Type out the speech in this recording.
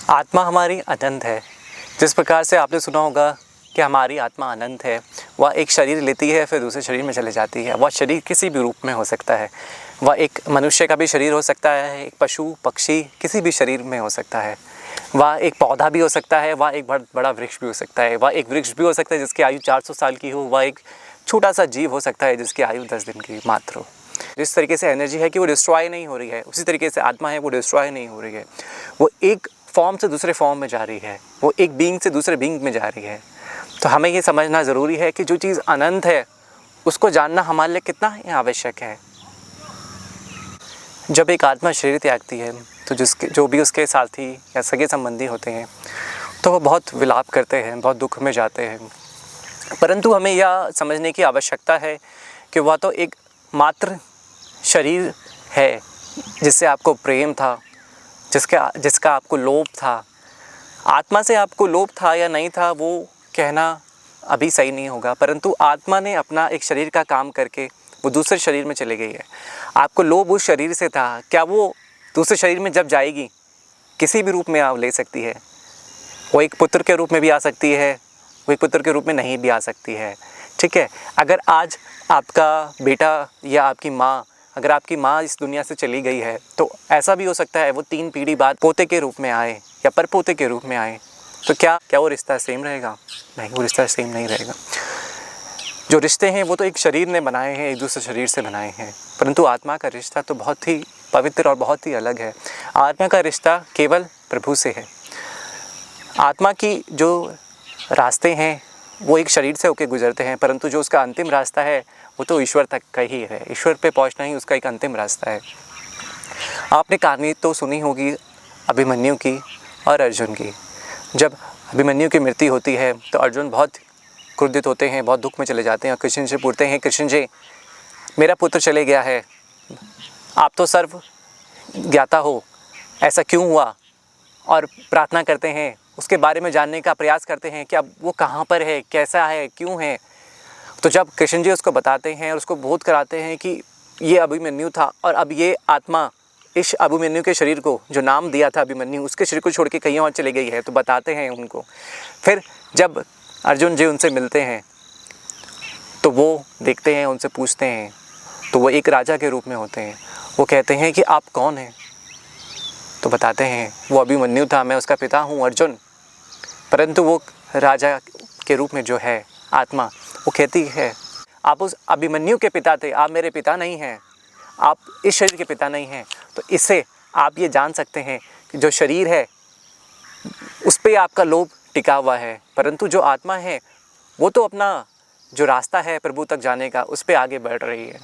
आत्मा हमारी अनंत है। जिस प्रकार से आपने सुना होगा कि हमारी आत्मा अनंत है, वह एक शरीर लेती है फिर दूसरे शरीर में चले जाती है। वह शरीर किसी भी रूप में हो सकता है। वह एक मनुष्य का भी शरीर हो सकता है, एक पशु पक्षी किसी भी शरीर में हो सकता है। वह एक पौधा भी हो सकता है, वह एक बड़ा वृक्ष भी हो सकता है। वह एक वृक्ष भी हो सकता है जिसकी आयु 400 साल की हो। वह एक छोटा सा जीव हो सकता है जिसकी आयु 10 दिन की मात्र हो। जिस तरीके से एनर्जी है कि वो डिस्ट्रॉय नहीं हो रही है, उसी तरीके से आत्मा है वो डिस्ट्रॉय नहीं हो रही है। वो एक फॉर्म से दूसरे फॉर्म में जा रही है, वो एक बीइंग से दूसरे बीइंग में जा रही है। तो हमें ये समझना ज़रूरी है कि जो चीज़ अनंत है उसको जानना हमारे लिए कितना ही आवश्यक है। जब एक आत्मा शरीर त्यागती है तो जो भी उसके साथी या सगे संबंधी होते हैं तो वो बहुत विलाप करते हैं, बहुत दुख में जाते हैं। परंतु हमें यह समझने की आवश्यकता है कि वह तो एक मात्र शरीर है जिससे आपको प्रेम था, जिसका आपको लोभ था। आत्मा से आपको लोभ था या नहीं था वो कहना अभी सही नहीं होगा, परंतु आत्मा ने अपना एक शरीर का काम करके वो दूसरे शरीर में चली गई है। आपको लोभ उस शरीर से था, क्या वो दूसरे शरीर में जब जाएगी किसी भी रूप में आप ले सकती है। वो एक पुत्र के रूप में भी आ सकती है, वो एक पुत्र के रूप में नहीं भी आ सकती है। ठीक है, अगर आज आपका बेटा या आपकी माँ, अगर आपकी माँ इस दुनिया से चली गई है तो ऐसा भी हो सकता है वो 3 पीढ़ी बाद पोते के रूप में आए या परपोते के रूप में आए। तो क्या वो रिश्ता सेम रहेगा? नहीं, वो रिश्ता सेम नहीं रहेगा। जो रिश्ते हैं वो तो एक शरीर ने बनाए हैं, एक दूसरे शरीर से बनाए हैं, परंतु आत्मा का रिश्ता तो बहुत ही पवित्र और बहुत ही अलग है। आत्मा का रिश्ता केवल प्रभु से है। आत्मा की जो रास्ते हैं वो एक शरीर से होकर गुजरते हैं, परंतु जो उसका अंतिम रास्ता है वो तो ईश्वर तक का ही है। ईश्वर पे पहुंचना ही उसका एक अंतिम रास्ता है। आपने कहानी तो सुनी होगी अभिमन्यु की और अर्जुन की। जब अभिमन्यु की मृत्यु होती है तो अर्जुन बहुत क्रोधित होते हैं, बहुत दुख में चले जाते हैं और कृष्ण से पूछते हैं, कृष्ण जी मेरा पुत्र चले गया है, आप तो सर्व ज्ञाता हो, ऐसा क्यों हुआ? और प्रार्थना करते हैं, उसके बारे में जानने का प्रयास करते हैं कि अब वो कहाँ पर है, कैसा है, क्यों है। तो जब कृष्ण जी उसको बताते हैं और उसको बोध कराते हैं कि ये अभिमन्यु था और अब ये आत्मा इस अभिमन्यु के शरीर को, जो नाम दिया था अभिमन्यु, उसके शरीर को छोड़ के कहीं और चली गई है, तो बताते हैं उनको। फिर जब अर्जुन जी उनसे मिलते हैं तो वो देखते हैं, उनसे पूछते हैं, तो वो एक राजा के रूप में होते हैं। वो कहते हैं कि आप कौन हैं? तो बताते हैं वो अभिमन्यु था, मैं उसका पिता हूँ अर्जुन। परंतु वो राजा के रूप में जो है आत्मा, वो कहती है आप उस अभिमन्यु के पिता थे, आप मेरे पिता नहीं हैं, आप इस शरीर के पिता नहीं हैं। तो इससे आप ये जान सकते हैं कि जो शरीर है उस पर आपका लोभ टिका हुआ है, परंतु जो आत्मा है वो तो अपना जो रास्ता है प्रभु तक जाने का, उस पर आगे बढ़ रही है।